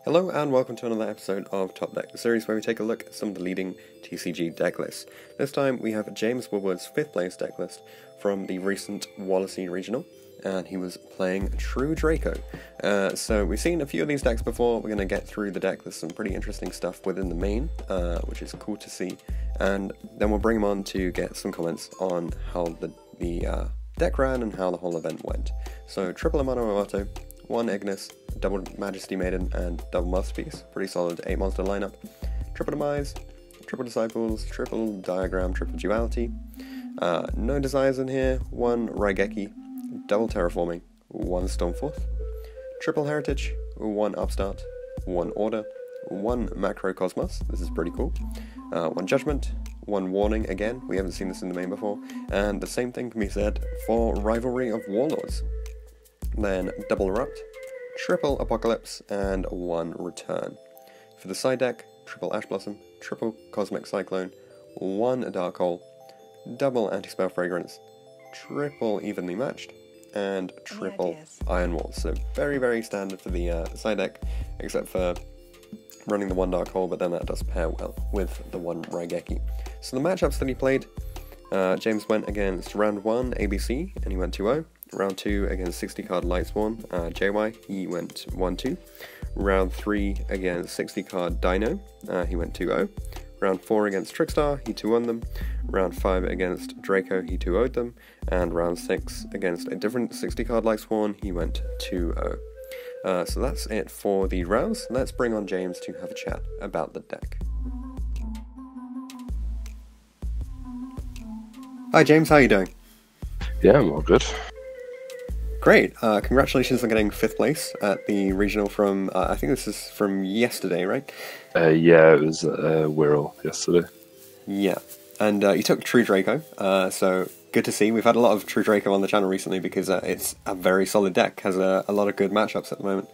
Hello and welcome to another episode of Top Deck, the series where we take a look at some of the leading TCG deck lists. This time we have James Woodward's 5th place deck list from the recent Wallasey regional, and he was playing True Draco. So we've seen a few of these decks before. We're going to get through the deck. There's some pretty interesting stuff within the main, which is cool to see, and then we'll bring him on to get some comments on how the deck ran and how the whole event went. So triple Amano Amato, 1 Ignis, double Majesty Maiden, and double Masterpiece. Pretty solid 8 monster lineup. Triple Demise, triple Disciples, triple Diagram, triple Duality. No Desires in here. 1 Raigeki, double Terraforming, 1 Stormforth. Triple Heritage, 1 Upstart, 1 Order, 1 Macrocosmos. This is pretty cool. 1 Judgment, 1 Warning again. We haven't seen this in the main before. And the same thing can be said for Rivalry of Warlords. Then double Erupt, triple Apocalypse, and 1 Return. For the side deck, triple Ash Blossom, triple Cosmic Cyclone, 1 Dark Hole, double Anti-Spell Fragrance, triple Evenly Matched, and triple Iron Walls. So very, very standard for the side deck, except for running the 1 Dark Hole, but then that does pair well with the 1 Raigeki. So the matchups that he played, James went against round 1 ABC, and he went 2-0. Round 2 against 60 card Lightsworn, JY, he went 1-2. Round 3 against 60 card Dino, he went 2-0. Round 4 against Trickstar, he 2-1 them. Round 5 against Draco, he 2-0'd them. And round 6 against a different 60 card Lightsworn, he went 2-0. So that's it for the rounds. Let's bring on James to have a chat about the deck. Hi James, how are you doing? Yeah, I'm all good. Great, congratulations on getting 5th place at the regional from, I think this is from yesterday, right? Yeah, it was Wirral yesterday. Yeah, and you took True Draco, so good to see. We've had a lot of True Draco on the channel recently because it's a very solid deck, has a lot of good matchups at the moment.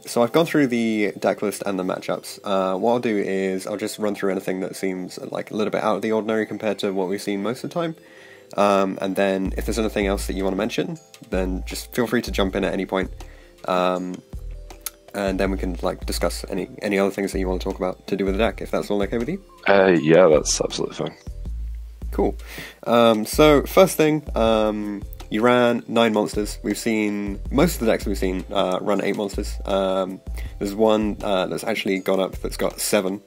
So I've gone through the deck list and the matchups. What I'll do is I'll just run through anything that seems like a little bit out of the ordinary compared to what we've seen most of the time. And then if there's anything else that you want to mention, then just feel free to jump in at any point. And then we can discuss any other things that you want to talk about to do with the deck, if that's all okay with you. Yeah, that's absolutely fine. Cool. So first thing, you ran 9 monsters. We've seen most of the decks we've seen run 8 monsters. There's one that's actually gone up that's got 7.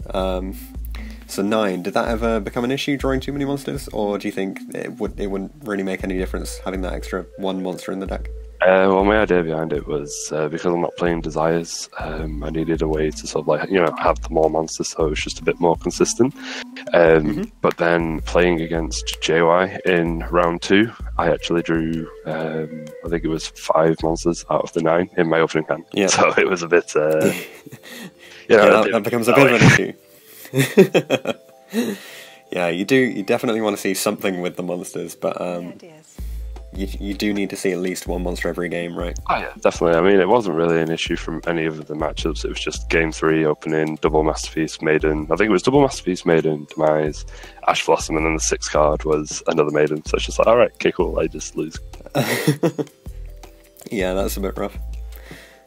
So 9. Did that ever become an issue, drawing too many monsters, or do you think it wouldn't really make any difference having that extra 1 monster in the deck? Well, my idea behind it was because I'm not playing Desires, I needed a way to sort of have the more monsters, so it was just a bit more consistent. But then playing against JY in round 2, I actually drew, I think it was 5 monsters out of the 9 in my opening hand. Yeah. So it was a bit, that becomes a bit of an issue. Yeah, you definitely want to see something with the monsters, but you do need to see at least 1 monster every game, right? Oh yeah, definitely. I mean, it wasn't really an issue from any of the matchups. It was just game 3 opening, double Masterpiece Maiden. I think it was double Masterpiece Maiden, Demise, Ash Blossom, and then the 6th card was another Maiden. So it's just like, alright, okay, cool, I just lose. Yeah, that's a bit rough.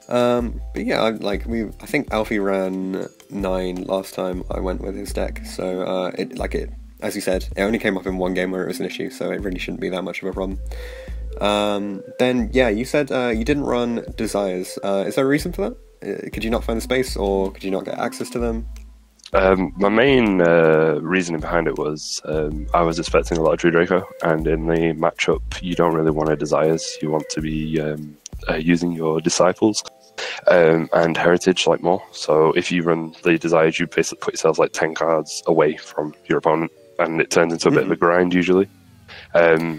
But yeah, I think Alfie ran 9 last time I went with his deck, so it as you said, it only came up in 1 game where it was an issue, so it really shouldn't be that much of a problem. Then yeah, you said you didn't run Desires. Is there a reason for that? Could you not find the space, or could you not get access to them? My main reasoning behind it was I was expecting a lot of True Draco, and in the matchup you don't really want a Desires, you want to be using your Disciples and Heritage more. So if you run the Desires, you basically put yourself 10 cards away from your opponent, and it turns into a bit of a grind usually.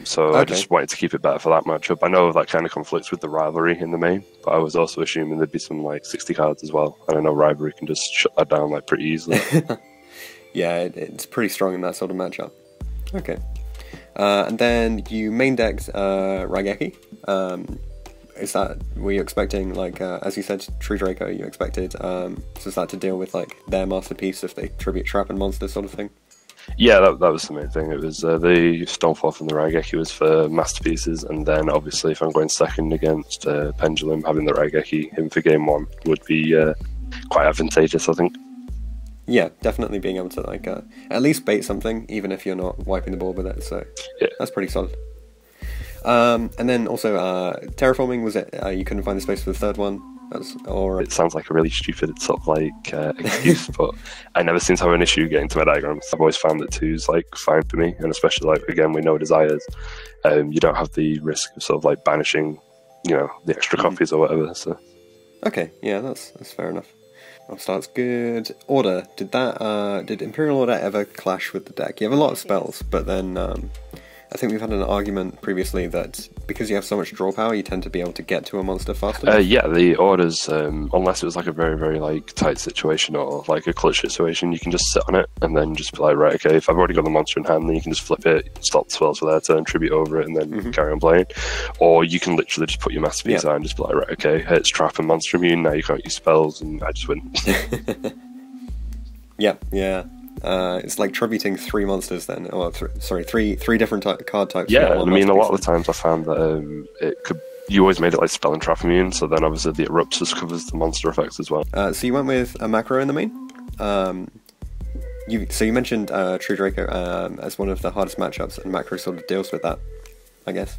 So I just wanted to keep it better for that matchup. I know that kind of conflicts with the Rivalry in the main, but I was also assuming there'd be some 60 cards as well, and I know Rivalry can just shut that down pretty easily. Yeah, it's pretty strong in that sort of matchup. Okay. And then you main decked Raigeki. Were you expecting, as you said, True Draco, you expected, is that to deal with, their Masterpiece if they tribute Trap and Monster sort of thing? Yeah, that was the main thing. It was the Stormforth and the Raigeki was for Masterpieces, and then obviously if I'm going second against Pendulum, having the Raigeki in for game 1 would be quite advantageous, I think. Yeah, definitely being able to like at least bait something, even if you're not wiping the board with it. So Yeah. that's pretty solid. And then also terraforming, was it you couldn't find the space for the third one? Or It sounds like a really stupid sort of like excuse, but I never seem to have an issue getting to my diagrams. I've always found that 2's like fine for me, and especially like again with no desires, you don't have the risk of sort of like banishing, you know, the extra copies or whatever. So okay, yeah, that's fair enough. Start's good. Order, did Imperial Order ever clash with the deck? You have a lot of spells, but then I think we've had an argument previously that because you have so much draw power, you tend to be able to get to a monster faster. yeah, the orders, unless it was like a very, very like tight situation or like a clutch situation, you can just sit on it and then just be like, right, okay, if I've already got the monster in hand, then you can just flip it, stop the spells for their turn, tribute over it, and then carry on playing. Or you can literally just put your masterpiece out and just be like, right, okay, it's trap and monster immune, now you can't use spells, and I just win. Yeah. It's like tributing 3 monsters then, or three different card types. Yeah, I mean, a lot of the times I found that you always made it like spell and trap immune, so then obviously the Erupts just covers the monster effects as well. So you went with a macro in the main. You mentioned True Draco as one of the hardest matchups, and macro sort of deals with that, I guess.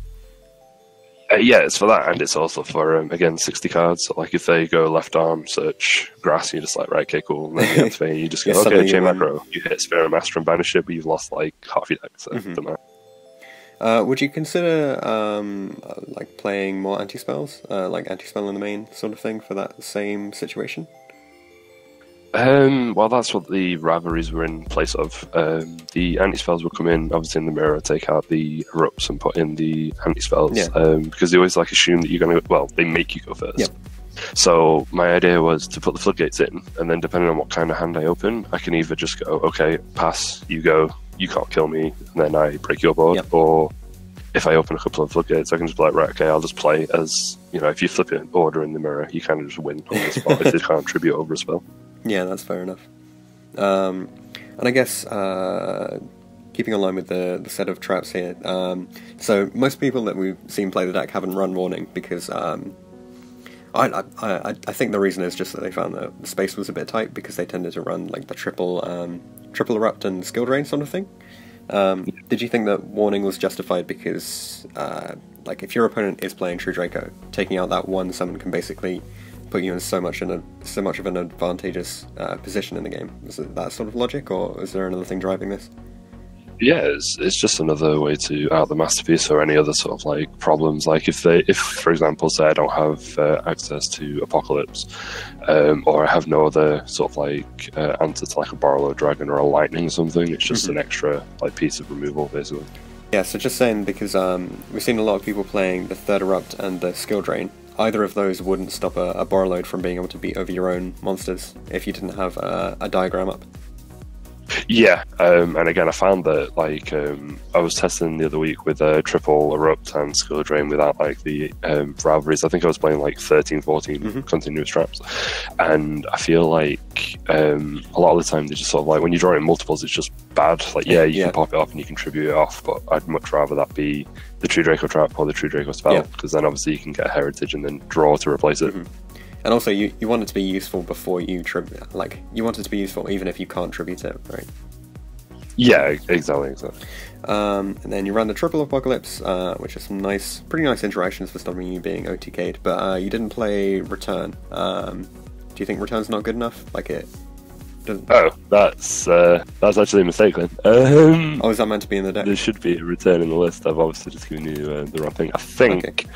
Yeah, it's for that, and it's also for, again, 60 cards. So, like, if they go left arm, search grass, you're just like, right, okay, cool. And then you activate, you just go, okay, chain macro. You hit Sphere of Master and banish it, but you've lost, like, half your deck, so it doesn't matter. Would you consider, like, playing more anti-spells? Like, anti-spell in the main sort of thing for that same situation? Well, that's what the rivalries were in place of. The anti-spells would come in, obviously in the mirror, take out the erupts and put in the anti-spells, because they always like assume that you're going to, well, they make you go first. Yep. So my idea was to put the floodgates in, and then depending on what kind of hand I open, I can either just go, okay, pass, you go, you can't kill me, and then I break your board, or if I open a couple of floodgates, I can just be like, right, okay, I'll just play as, you know, if you flip it order in the mirror, you kind of just win on the spot if they can't tribute over a spell. Yeah, that's fair enough. And I guess keeping in line with the set of traps here, so most people that we've seen play the deck haven't run Warning because I think the reason is just that they found that the space was a bit tight because they tended to run like the triple Erupt and Skill Drain sort of thing. Did you think that Warning was justified because like if your opponent is playing True Draco, taking out that one summon can basically put you in so much of an advantageous position in the game? Is it that sort of logic, or is there another thing driving this? Yeah, it's just another way to out the masterpiece or any other sort of like problems. Like if for example, say I don't have access to Apocalypse, or I have no other sort of like answer to like a Borrowed Dragon or a Lightning or something, it's just an extra like piece of removal basically. Yeah, so just saying, because we've seen a lot of people playing the third Erupt and the Skill Drain. Either of those wouldn't stop a Borrowed from being able to beat over your own monsters if you didn't have a diagram up. Yeah, and again, I found that like I was testing the other week with a triple Erupt and Skill Drain without like the rivalries. I think I was playing like 13, 14 continuous traps, and I feel like a lot of the time they just sort of like when you draw it in multiples, it's just bad. Like you can pop it off and you can tribute it off, but I'd much rather that be the True Draco trap or the True Draco spell, because then obviously you can get a heritage and then draw to replace it. And also, you want it to be useful before you you want it to be useful even if you can't tribute it, right? Yeah, exactly. And then you ran the triple Apocalypse, which is some pretty nice interactions for stopping you being OTK'd, but you didn't play Return. Do you think Return's not good enough? Like it doesn't... Oh, that's actually a mistake then. Oh, is that meant to be in the deck? There should be a Return in the list. I've obviously just given you the wrong thing. I think... Okay.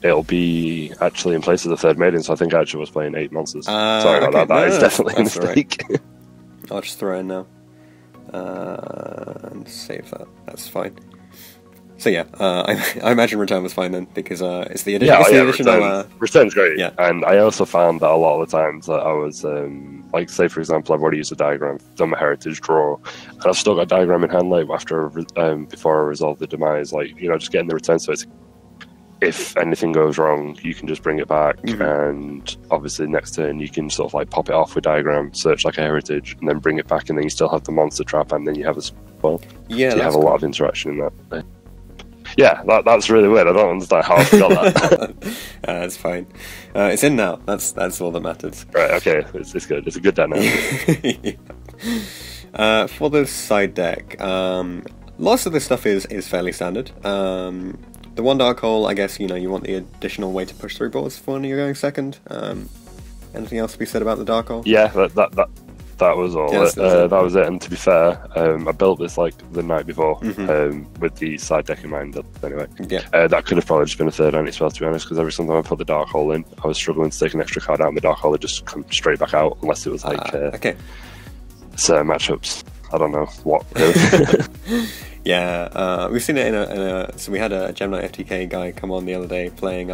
It'll be actually in place of the third maiden, so I think I actually was playing 8 monsters. Sorry about that. That is definitely a mistake. Right. I'll just throw it in now and save that. That's fine. So yeah, I imagine Return was fine then, because it's the additional. Return's great. Yeah, and I also found that a lot of the times that I was like, say for example, I've already used a diagram, done my heritage draw, and I've still got a diagram in hand. Like after before I resolve the demise, like just getting the return. So it's, if anything goes wrong, you can just bring it back, and obviously next turn you can sort of like pop it off with diagram, search like a heritage, and then bring it back, and then you still have the monster trap, and then you have a spell. Yeah, so you have a lot of interaction in that. Yeah, that's really weird. I don't understand how I forgot that. It's fine. It's in now. That's all that matters. Right, okay, it's good. It's a good deck now. Yeah. For the side deck, lots of this stuff is fairly standard. The one Dark Hole, I guess, you want the additional way to push through boards for when you're going second. Anything else to be said about the Dark Hole? Yeah, that was all. Yeah, that was it. And to be fair, I built this like the night before with the side deck in mind. Anyway, yeah. That could have probably just been a third anti-spell, to be honest, because every time I put the Dark Hole in, I was struggling to take an extra card out, and the Dark Hole would just come straight back out, unless it was like okay. certain matchups. I don't know what. Really. Yeah, we've seen it so we had a Gemini FTK guy come on the other day playing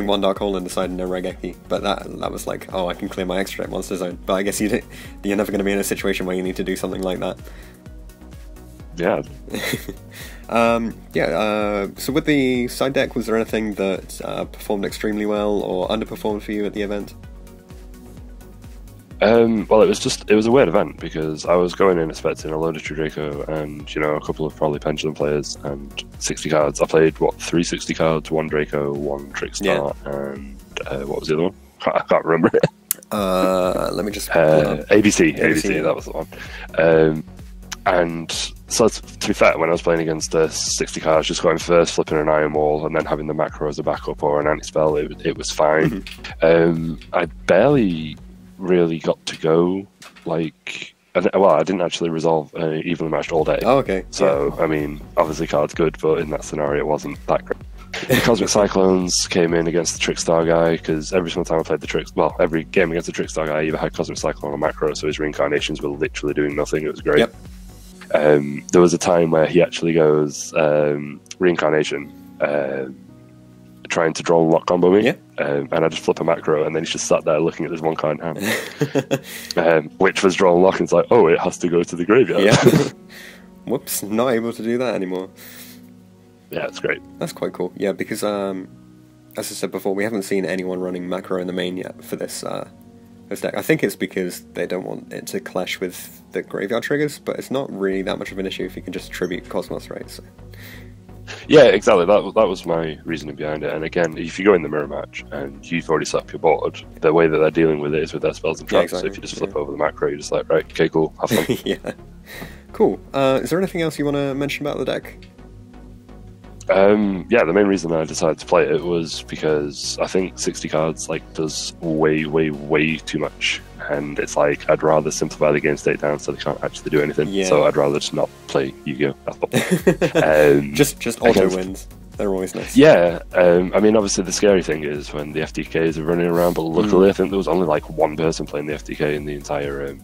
one Dark Hole and decided no Regeki, but that was like, oh, I can clear my extra monster zone. But I guess you're never going to be in a situation where you need to do something like that. Yeah. So with the side deck, was there anything that performed extremely well or underperformed for you at the event? Well, it was a weird event because I was going in expecting a load of Draco and a couple of probably Pendulum players and 60 cards. I played 360 cards, 1 Draco, 1 Trickstar, and what was the other one? I can't remember it. Let me just ABC, that was the one. And so to be fair, when I was playing against 60 cards, just going first, flipping an Iron Wall, and then having the macro as a backup or an anti-spell, it was fine. I barely really got to go, I didn't actually resolve evenly matched all day. Oh, okay. So, yeah. I mean, obviously card's good, but in that scenario it wasn't that great. The Cosmic Cyclones came in against the Trickstar guy, because every single time I played every game against the Trickstar guy, I either had Cosmic Cyclone or macro, so his reincarnations were literally doing nothing. It was great. Yep. There was a time where he actually goes, reincarnation, trying to draw and lock combo me, and I just flip a macro, and then he's just sat there looking at this one card in hand, which was draw and lock, and it's like, oh, it has to go to the graveyard. Yeah. Whoops, not able to do that anymore. Yeah, it's great. That's quite cool. Yeah, because as I said before, we haven't seen anyone running macro in the main yet for this deck. I think it's because they don't want it to clash with the graveyard triggers, but it's not really that much of an issue if you can just tribute Cosmos, right? So. Yeah, exactly. That was my reasoning behind it. And again, if you go in the mirror match and you've already set up your board, the way that they're dealing with it is with their spells and traps. Exactly. So if you just flip over the macro, you're just like, right, okay, cool, have fun. Yeah. Cool. Is there anything else you want to mention about the deck? Yeah, the main reason I decided to play it was because I think 60 cards does way, way, way too much, and it's like I'd rather simplify the game state down so they can't actually do anything. Yeah. So I'd rather just not play Yu-Gi-Oh! That's all. Just auto wins. They're always nice. Yeah, I mean, obviously the scary thing is when the FTKs are running around, but luckily I think there was only one person playing the FTK in the entire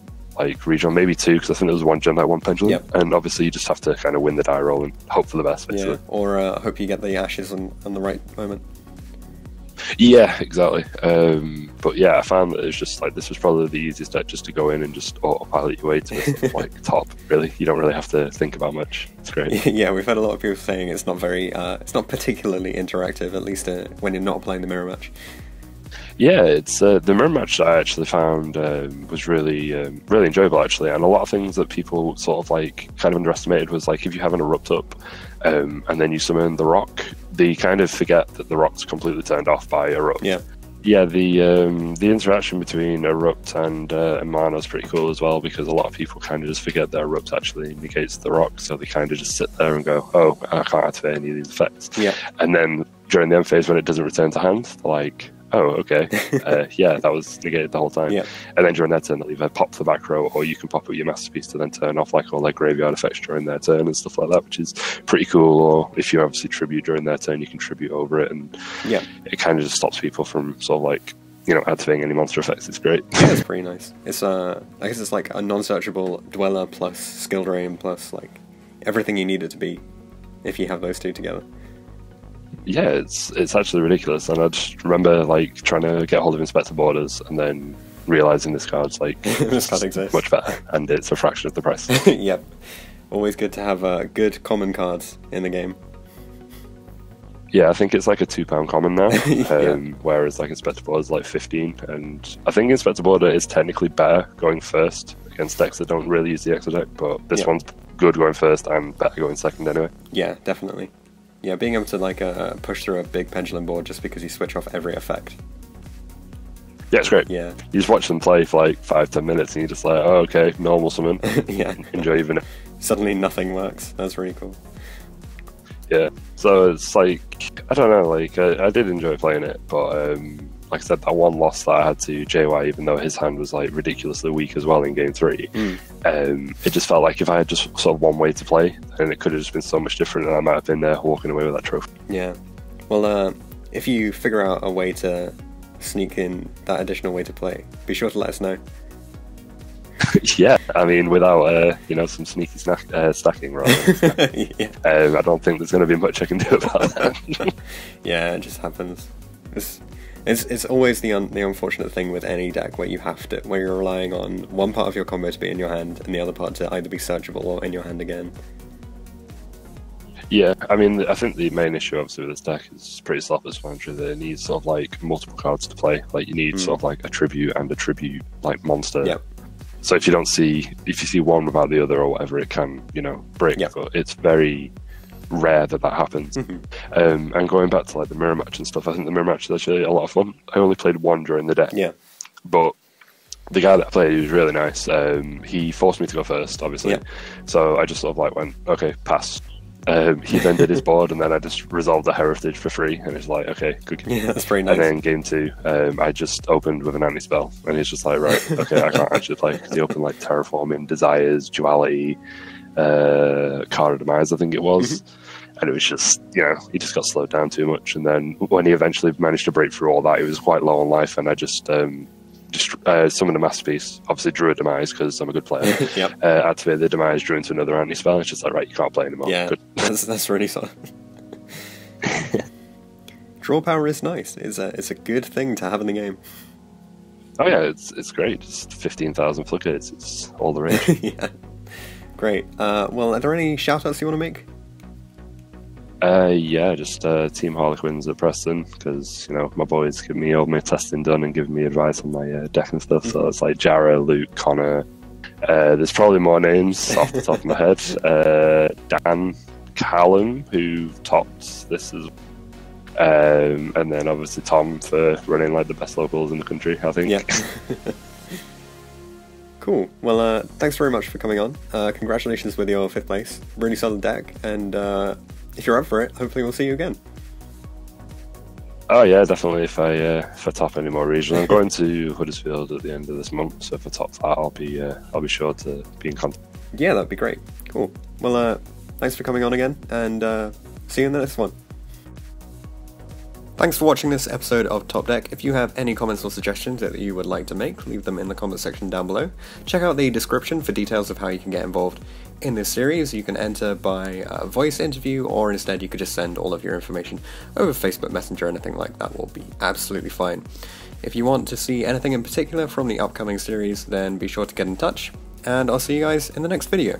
regional, maybe 2, because I think there was 1 Gemini, 1 Pendulum, and obviously you just have to kind of win the die roll and hope for the best, basically. Yeah, or hope you get the ashes on the right moment. Yeah, exactly. But yeah, I found that it was just this was probably the easiest deck just to go in and just autopilot your way to the top. Really, you don't really have to think about much. It's great. Yeah, we've had a lot of people saying it's not it's not particularly interactive, at least when you're not playing the mirror match. Yeah, it's the mirror match that I actually found was really really enjoyable, actually, and a lot of things that people sort of kind of underestimated was if you have an Erupt up and then you summon the rock, they kind of forget that the rock's completely turned off by Erupt. Yeah, the interaction between Erupt and Mana is pretty cool as well, because a lot of people kind of just forget that Erupt actually negates the rock, so they kind of just sit there and go, oh, I can't activate any of these effects. Yeah, and then during the end phase when it doesn't return to hand, they're like, oh, okay, yeah, that was negated the whole time. Yeah. And then during their turn, they'll either pop the back row, or you can pop up your Masterpiece to then turn off all their graveyard effects during their turn and stuff like that, which is pretty cool. Or if you obviously tribute during their turn, you can tribute over it, and it kind of just stops people from sort of activating any monster effects. It's great. Yeah, it's pretty nice. It's I guess it's a non-searchable Dweller plus Skill Drain plus everything you need it to be if you have those two together. Yeah, it's actually ridiculous, and I just remember trying to get hold of Inspector Borders and then realizing this card's this card exists, much better, and it's a fraction of the price. Yep, always good to have good common cards in the game. Yeah, I think it's a £2 common now, whereas Inspector Border is 15, and I think Inspector Border is technically better going first against decks that don't really use the extra deck, but this one's good going first and better going second anyway. Yeah, definitely. Yeah, being able to like push through a big pendulum board just because you switch off every effect. Yeah, it's great. Yeah. You just watch them play for like 5-10 minutes and you're just like, oh, okay, normal summon. Yeah. Enjoy even. Suddenly nothing works. That's really cool. Yeah. So it's like, I don't know, like I did enjoy playing it, but like I said, that one loss that I had to JY, even though his hand was like ridiculously weak as well in game 3, it just felt like if I had just sort of one way to play, then it could have just been so much different, and I might have been there walking away with that trophy. Yeah. Well, if you figure out a way to sneak in that additional way to play, be sure to let us know. Yeah, I mean, without some sneaky stacking, rather. Yeah. I don't think there's going to be much I can do about that. Yeah, it just happens. It's always the unfortunate thing with any deck where where you're relying on one part of your combo to be in your hand and the other part to either be searchable or in your hand again. Yeah, I mean, I think the main issue obviously with this deck is pretty self-explanatory, that it needs sort of like multiple cards to play. Like you need sort of like a tribute and a tribute like monster. Yep. So if you see one without the other or whatever, it can, break. Yep. But it's very rare that happens. And going back to like the mirror match and stuff, I think the mirror match is actually a lot of fun. I only played one during the day. Yeah. But the guy that I played, he was really nice. He forced me to go first, obviously. Yeah. So I just sort of like went, okay, pass. He then did his board, and then I just resolved the heritage for free, and it's like, okay, good game. Yeah, that's very nice. And then game 2, I just opened with an anti-spell, and he's just like, right, okay, I can't actually play, because he opened like Terraforming, Desires, Duality, Card of Demise, I think it was. And it was just, he just got slowed down too much. And then when he eventually managed to break through all that, he was quite low on life, and I just summoned a Masterpiece, obviously drew a Demise because I'm a good player. Yep. Activated the Demise, drew into another anti-spell. It's just like, right, you can't play anymore. Yeah, good. that's really solid. Draw power is nice. It's a good thing to have in the game. Oh yeah, it's great. Just 15,000 flickers. It's all the rage. Yeah. Great. Well, are there any shout-outs you want to make? Yeah, just Team Harlequins at Preston, because my boys give me all my testing done and giving me advice on my deck and stuff. So it's like Jara, Luke, Connor. There's probably more names off the top of my head. Dan, Callum, who topped this as, and then obviously Tom for running like the best locals in the country, I think. Yeah. Cool. Well, thanks very much for coming on. Congratulations with your 5th place. Really solid deck, and if you're up for it, hopefully we'll see you again. Oh yeah, definitely. If I top any more regional, I'm going to Huddersfield at the end of this month. So if I top that, I'll be sure to be in contact. Yeah, that'd be great. Cool. Well, thanks for coming on again, and see you in the next one. Thanks for watching this episode of Top Deck. If you have any comments or suggestions that you would like to make, leave them in the comment section down below. Check out the description for details of how you can get involved in this series. You can enter by voice interview, or instead you could just send all of your information over Facebook Messenger. Anything like that will be absolutely fine. If you want to see anything in particular from the upcoming series, then be sure to get in touch, and I'll see you guys in the next video.